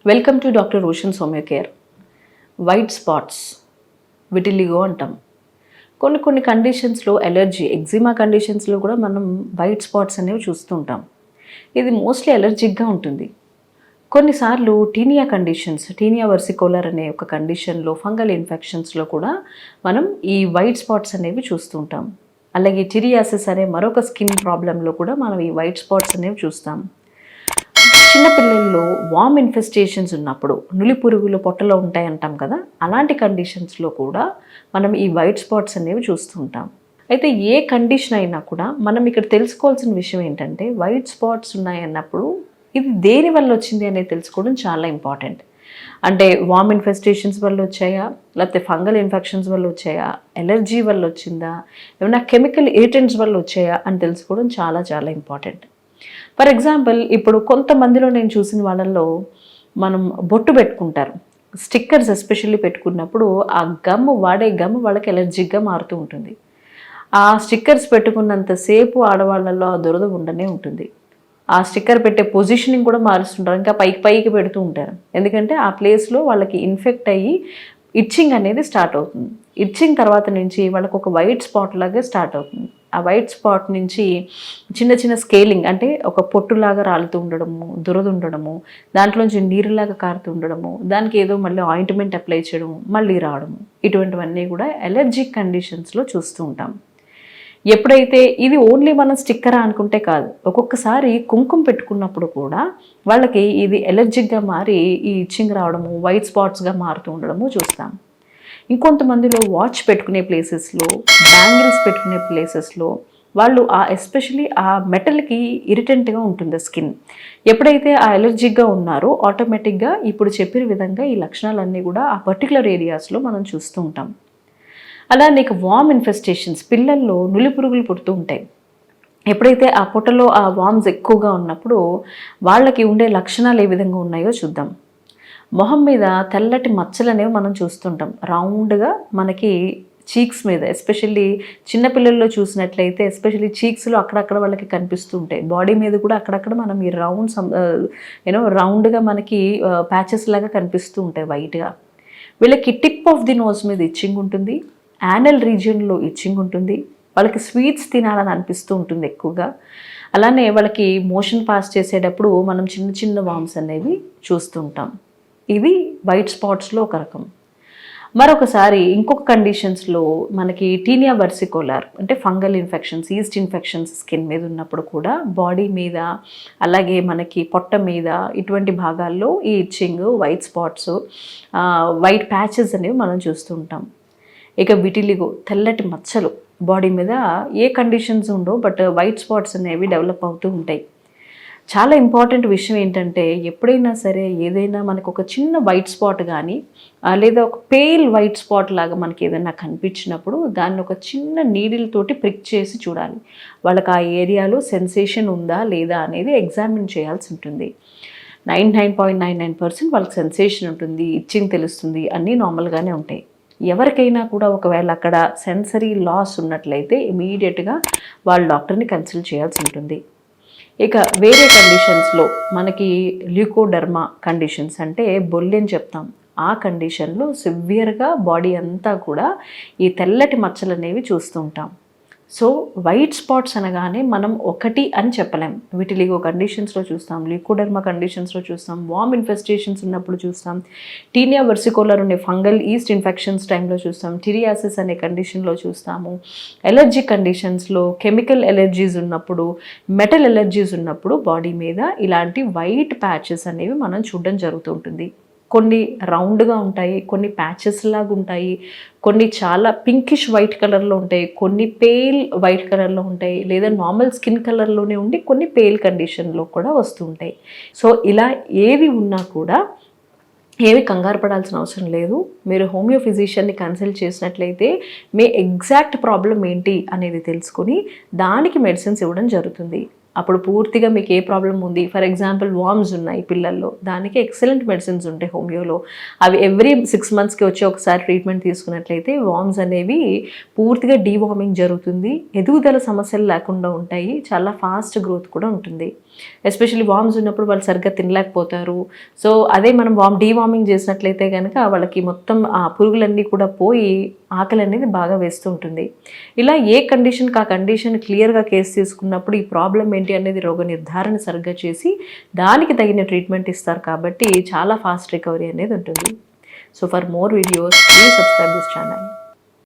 Welcome to doctor Roshan Soumya care. White spots, vitiligo అంటాం. కొన్ని కండిషన్స్లో ఎలర్జీ, ఎగ్జిమా కండిషన్స్లో కూడా మనం వైట్ స్పాట్స్ అనేవి చూస్తుంటాం. ఇది మోస్ట్లీ ఎలర్జిక్గా ఉంటుంది. కొన్నిసార్లు టీనియా కండిషన్స్, టీనియా వర్సికోలర్ అనే ఒక కండిషన్లో, ఫంగల్ ఇన్ఫెక్షన్స్లో కూడా మనం ఈ వైట్ స్పాట్స్ అనేవి చూస్తుంటాం. అలాగే టిరియాసిస్ అనే మరొక స్కిన్ ప్రాబ్లంలో కూడా మనం ఈ వైట్ స్పాట్స్ అనేవి చూస్తాం. చిన్నపిల్లల్లో వామ్ ఇన్ఫెస్టేషన్స్ ఉన్నప్పుడు, నులి పురుగులు పొట్టలో ఉంటాయి అంటాం కదా, అలాంటి కండిషన్స్లో కూడా మనం ఈ వైట్ స్పాట్స్ అనేవి చూస్తుంటాం. అయితే ఏ కండిషన్ అయినా కూడా మనం ఇక్కడ తెలుసుకోవాల్సిన విషయం ఏంటంటే, వైట్ స్పాట్స్ ఉన్నాయన్నప్పుడు ఇది దేని వల్ల వచ్చింది అనేది తెలుసుకోవడం చాలా ఇంపార్టెంట్. అంటే వామ్ ఇన్ఫెస్టేషన్స్ వల్ల వచ్చాయా, లేకపోతే ఫంగల్ ఇన్ఫెక్షన్స్ వల్ల వచ్చాయా, ఎలర్జీ వల్ల వచ్చిందా, ఏమైనా కెమికల్ ఇరిటెంట్స్ వల్ల వచ్చాయా అని తెలుసుకోవడం చాలా చాలా ఇంపార్టెంట్. ఫర్ ఎగ్జాంపుల్, ఇప్పుడు కొంతమందిలో నేను చూసిన వాళ్ళల్లో మనం బొట్టు పెట్టుకుంటారు, స్టిక్కర్స్ ఎస్పెషల్లీ పెట్టుకున్నప్పుడు ఆ వాడే గమ్ వాళ్ళకి ఎలర్జిక్గా మారుతూ ఉంటుంది. ఆ స్టిక్కర్స్ పెట్టుకున్నంతసేపు ఆడవాళ్ళల్లో ఆ దురద ఉండనే ఉంటుంది. ఆ స్టిక్కర్ పెట్టే పొజిషనింగ్ కూడా మారుస్తుంటారు, ఇంకా పైకి పెడుతూ ఉంటారు. ఎందుకంటే ఆ ప్లేస్లో వాళ్ళకి ఇన్ఫెక్ట్ అయ్యి ఇచ్చింగ్ అనేది స్టార్ట్ అవుతుంది. ఇచ్చింగ్ తర్వాత నుంచి వాళ్ళకు ఒక వైట్ స్పాట్ లాగా స్టార్ట్ అవుతుంది. ఆ వైట్ స్పాట్ నుంచి చిన్న చిన్న స్కేలింగ్, అంటే ఒక పొట్టులాగా రాలుతూ ఉండడము, దురద ఉండడము, దాంట్లోంచి నీరులాగా కారుతూ ఉండడము, దానికి ఏదో మళ్ళీ ఆయింట్మెంట్ అప్లై చేయడము, మళ్ళీ రావడము, ఇటువంటివన్నీ కూడా ఎలర్జిక్ కండిషన్స్లో చూస్తూ ఉంటాం. ఎప్పుడైతే ఇది ఓన్లీ మనం స్టిక్కరా అనుకుంటే కాదు, ఒక్కొక్కసారి కుంకుమ పెట్టుకున్నప్పుడు కూడా వాళ్ళకి ఇది ఎలర్జిక్గా మారి ఈ ఇచ్చింగ్ రావడము, వైట్ స్పాట్స్గా మారుతూ ఉండడము చూస్తాం. ఇంకొంతమందిలో వాచ్ పెట్టుకునే ప్లేసెస్లో, బ్యాంగిల్స్ పెట్టుకునే ప్లేసెస్లో వాళ్ళు ఎస్పెషలీ ఆ మెటల్కి ఇరిటెంట్గా ఉంటుంది స్కిన్. ఎప్పుడైతే ఆ ఎలర్జిక్గా ఉన్నారో ఆటోమేటిక్గా ఇప్పుడు చెప్పిన విధంగా ఈ లక్షణాలన్నీ కూడా ఆ పర్టికులర్ ఏరియాస్లో మనం చూస్తూ ఉంటాం. అలా నీకు వామ్ ఇన్ఫెస్టేషన్స్, పిల్లల్లో నులి పురుగులు పుడుతూ ఉంటాయి. ఎప్పుడైతే ఆ పొట్టలో ఆ వామ్స్ ఎక్కువగా ఉన్నప్పుడు వాళ్ళకి ఉండే లక్షణాలు ఏ విధంగా ఉన్నాయో చూద్దాం. మొహం మీద తెల్లటి మచ్చలు అనేవి మనం చూస్తుంటాం. రౌండ్గా మనకి చీక్స్ మీద, ఎస్పెషల్లీ చిన్నపిల్లల్లో చూసినట్లయితే ఎస్పెషల్లీ చీక్స్లో అక్కడక్కడ వాళ్ళకి కనిపిస్తూ ఉంటాయి. బాడీ మీద కూడా అక్కడక్కడ మనం ఈ రౌండ్గా మనకి ప్యాచెస్ లాగా కనిపిస్తూ ఉంటాయి వైట్గా. వీళ్ళకి టిప్ ఆఫ్ ది నోస్ మీద ఇచ్చింగ్ ఉంటుంది, యానల్ రీజియన్లో ఇచ్చింగ్ ఉంటుంది, వాళ్ళకి స్వీట్స్ తినాలని అనిపిస్తూ ఉంటుంది ఎక్కువగా. అలానే వాళ్ళకి మోషన్ పాస్ చేసేటప్పుడు మనం చిన్న చిన్న వామ్స్ అనేవి చూస్తుంటాం. ఇది వైట్ స్పాట్స్లో ఒక రకం. మరొకసారి ఇంకొక కండిషన్స్లో మనకి టీనియా వర్సికోలార్, అంటే fungal infections, east infections skin మీద ఉన్నప్పుడు కూడా బాడీ మీద, అలాగే మనకి పొట్ట మీద, ఇటువంటి భాగాల్లో ఈ itching, white spots, white patches అనేవి మనం చూస్తుంటాం. ఇక విటిలిగో, తెల్లటి మచ్చలు బాడీ మీద ఏ కండిషన్స్ ఉండవు, బట్ వైట్ స్పాట్స్ అనేవి డెవలప్ అవుతూ ఉంటాయి. చాలా ఇంపార్టెంట్ విషయం ఏంటంటే, ఎప్పుడైనా సరే ఏదైనా మనకు ఒక చిన్న వైట్ స్పాట్ కానీ లేదా ఒక పేల్ వైట్ స్పాట్ లాగా మనకి ఏదైనా కనిపించినప్పుడు దాన్ని ఒక చిన్న నీడిల్ తోటి ప్రిక్ చేసి చూడాలి. వాళ్ళకి ఆ ఏరియాలో సెన్సేషన్ ఉందా లేదా అనేది ఎగ్జామిన్ చేయాల్సి ఉంటుంది. 99.99% వాళ్ళకి సెన్సేషన్ ఉంటుంది, ఇచ్చింగ్ తెలుస్తుంది, అన్నీ నార్మల్గానే ఉంటాయి. ఎవరికైనా కూడా ఒకవేళ అక్కడ సెన్సరీ లాస్ ఉన్నట్లయితే ఇమీడియట్గా వాళ్ళ డాక్టర్ని కన్సల్ట్ చేయాల్సి ఉంటుంది. ఇక వేరే కండిషన్స్లో మనకి ల్యూకోడర్మా కండిషన్స్, అంటే బొల్లి అని చెప్తాం. ఆ కండిషన్లో సివియర్గా బాడీ అంతా కూడా ఈ తెల్లటి మచ్చలు అనేవి చూస్తూ ఉంటాం. సో వైట్ స్పాట్స్ అనగానే మనం ఒకటి అని చెప్పలేం. విటిలిగో కండిషన్స్లో చూస్తాం, ల్యూకోడర్మా కండిషన్స్లో చూస్తాం, వామ్ ఇన్ఫెస్టేషన్స్ ఉన్నప్పుడు చూస్తాం, టీనియా వర్సికోలర్ ఉండే ఫంగల్ ఈస్ట్ ఇన్ఫెక్షన్స్ టైంలో చూస్తాం, టిరియాసిస్ అనే కండిషన్లో చూస్తాము, ఎలర్జీ కండిషన్స్లో, కెమికల్ ఎలర్జీస్ ఉన్నప్పుడు, మెటల్ ఎలర్జీస్ ఉన్నప్పుడు బాడీ మీద ఇలాంటి వైట్ ప్యాచెస్ అనేవి మనం చూడడం జరుగుతూ ఉంటుంది. కొన్ని రౌండ్గా ఉంటాయి, కొన్ని ప్యాచెస్ లాగా ఉంటాయి, కొన్ని చాలా పింకిష్ వైట్ కలర్లో ఉంటాయి, కొన్ని పేల్ వైట్ కలర్లో ఉంటాయి, లేదా నార్మల్ స్కిన్ కలర్లోనే ఉండి కొన్ని పేల్ కండిషన్లో కూడా వస్తూ ఉంటాయి. సో ఇలా ఏవి ఉన్నా కూడా ఏవి కంగారు పడాల్సిన అవసరం లేదు. మీరు హోమియో ఫిజిషియన్ని కన్సల్ట్ చేసినట్లయితే మీ ఎగ్జాక్ట్ ప్రాబ్లం ఏంటి అనేది తెలుసుకుని దానికి మెడిసిన్స్ ఇవ్వడం జరుగుతుంది. అప్పుడు పూర్తిగా మీకు ఏ ప్రాబ్లం ఉంది, ఫర్ ఎగ్జాంపుల్ వార్మ్స్ ఉన్నాయి పిల్లల్లో, దానికి ఎక్సలెంట్ మెడిసిన్స్ ఉంటాయి హోమియోలో. అవి ఎవ్రీ 6 monthsకి వచ్చి ఒకసారి ట్రీట్మెంట్ తీసుకున్నట్లయితే వార్మ్స్ అనేవి పూర్తిగా డీవార్మింగ్ జరుగుతుంది, ఎదుగుదల సమస్యలు లేకుండా ఉంటాయి, చాలా ఫాస్ట్ గ్రోత్ కూడా ఉంటుంది. ఎస్పెషల్లీ వార్మ్స్ ఉన్నప్పుడు వాళ్ళు సరిగ్గా తినలేకపోతారు. సో అదే మనం డీవార్మింగ్ చేసినట్లయితే కనుక వాళ్ళకి మొత్తం ఆ పురుగులన్నీ కూడా పోయి ఆకలి అనేది బాగా వేస్తూ ఉంటుంది. ఇలా ఏ కండిషన్కి ఆ కండిషన్ క్లియర్గా కేసు తీసుకున్నప్పుడు ఈ ప్రాబ్లం ఏంటి అనేది రోగ నిర్ధారణ సరిగ్గా చేసి దానికి తగిన ట్రీట్మెంట్ ఇస్తారు కాబట్టి చాలా ఫాస్ట్ రికవరీ అనేది ఉంటుంది. So for more videos please subscribe this channel.